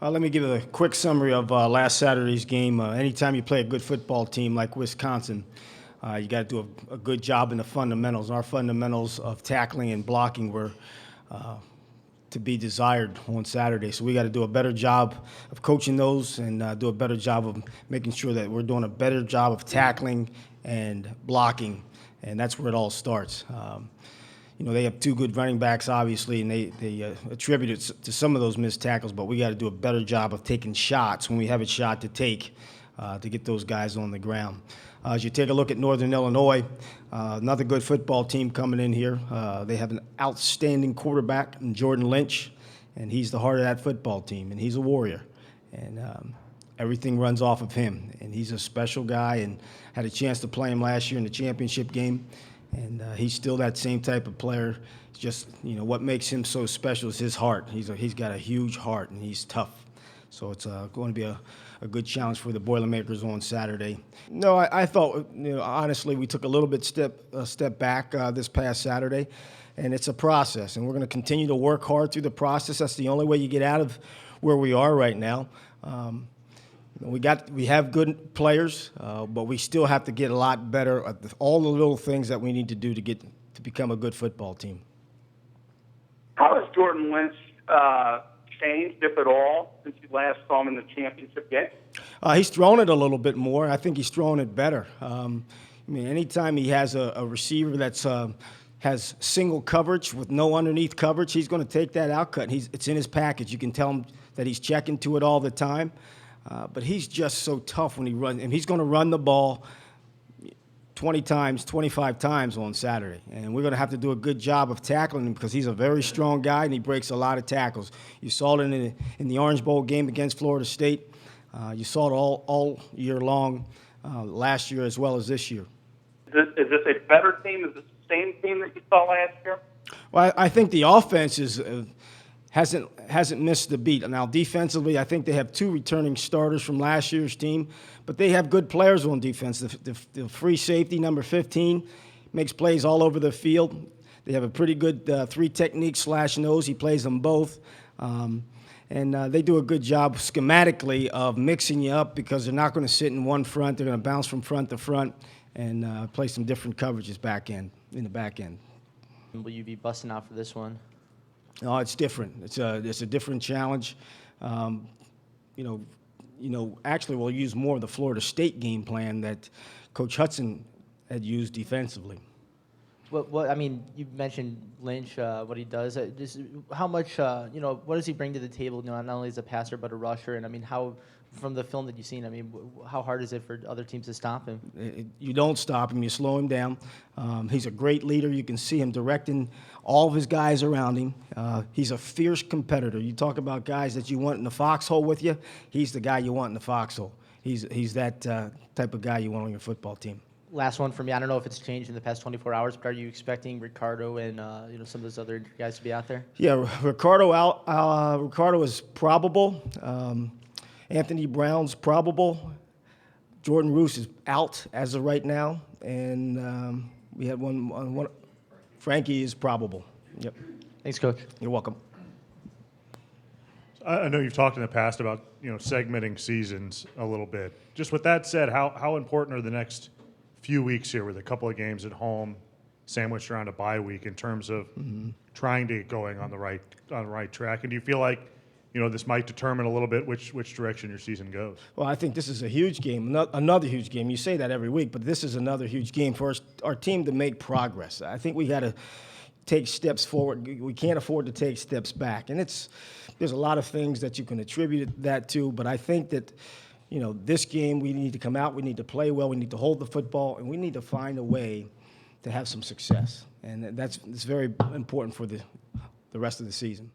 Let me give a quick summary of last Saturday's game. Anytime you play a good football team like Wisconsin, you got to do a good job in the fundamentals. Our fundamentals of tackling and blocking were to be desired on Saturday. So we got to do a better job of coaching those and do a better job of making sure that we're doing a better job of tackling and blocking, and that's where it all starts. They have two good running backs, obviously, and they attribute it to some of those missed tackles, but we got to do a better job of taking shots when we have a shot to take to get those guys on the ground. As you take a look at Northern Illinois, another good football team coming in here. They have an outstanding quarterback in Jordan Lynch, and he's the heart of that football team, and he's a warrior. And everything runs off of him, and he's a special guy, and had a chance to play him last year in the championship game. And he's still that same type of player. It's just, what makes him so special is his heart. He's got a huge heart, and he's tough. So it's going to be a good challenge for the Boilermakers on Saturday. No, I thought, honestly, we took a little bit step back this past Saturday, and it's a process. And we're going to continue to work hard through the process. That's the only way you get out of where we are right now. We have good players, but we still have to get a lot better at all the little things that we need to do to become a good football team. How has Jordan Lynch changed, if at all, since you last saw him in the championship game? He's thrown it a little bit more. I think he's thrown it better. Anytime he has a receiver that's has single coverage with no underneath coverage, he's going to take that out cut. It's in his package. You can tell him that he's checking to it all the time. But he's just so tough when he runs, and he's going to run the ball 20 times, 25 times on Saturday. And we're going to have to do a good job of tackling him because he's a very strong guy and he breaks a lot of tackles. You saw it in the Orange Bowl game against Florida State. You saw it all year long, last year as well as this year. Is this a better team? Is this the same team that you saw last year? Well, I think the offense is hasn't missed the beat. Now, defensively, I think they have two returning starters from last year's team, but they have good players on defense. The free safety, number 15, makes plays all over the field. They have a pretty good three technique /nose. He plays them both. And they do a good job schematically of mixing you up because they're not going to sit in one front. They're going to bounce from front to front and play some different coverages in the back end. Will you be busting out for this one? No, it's different. It's a different challenge. Actually, we'll use more of the Florida State game plan that Coach Hudson had used defensively. Well, you mentioned Lynch, what he does. How much, what does he bring to the table? Not only as a passer but a rusher, and how. From the film that you've seen, how hard is it for other teams to stop him? You don't stop him. You slow him down. He's a great leader. You can see him directing all of his guys around him. He's a fierce competitor. You talk about guys that you want in the foxhole with you. He's the guy you want in the foxhole. He's that type of guy you want on your football team. Last one for me. I don't know if it's changed in the past 24 hours, but are you expecting Ricardo and some of those other guys to be out there? Yeah, Ricardo out. Ricardo is probable. Anthony Brown's probable. Jordan Roos is out as of right now. And we had one. Frankie is probable. Yep. Thanks, Coach. You're welcome. I know you've talked in the past about segmenting seasons a little bit. Just with that said, how important are the next few weeks here with a couple of games at home, sandwiched around a bye week, in terms of trying to get going on the right track? And do you feel like this might determine a little bit which direction your season goes? Well, I think this is a huge game, another huge game. You say that every week, but this is another huge game for our team to make progress. I think we got to take steps forward. We can't afford to take steps back. And there's a lot of things that you can attribute that to, but I think that this game we need to come out, we need to play well, we need to hold the football, and we need to find a way to have some success. And it's very important for the rest of the season.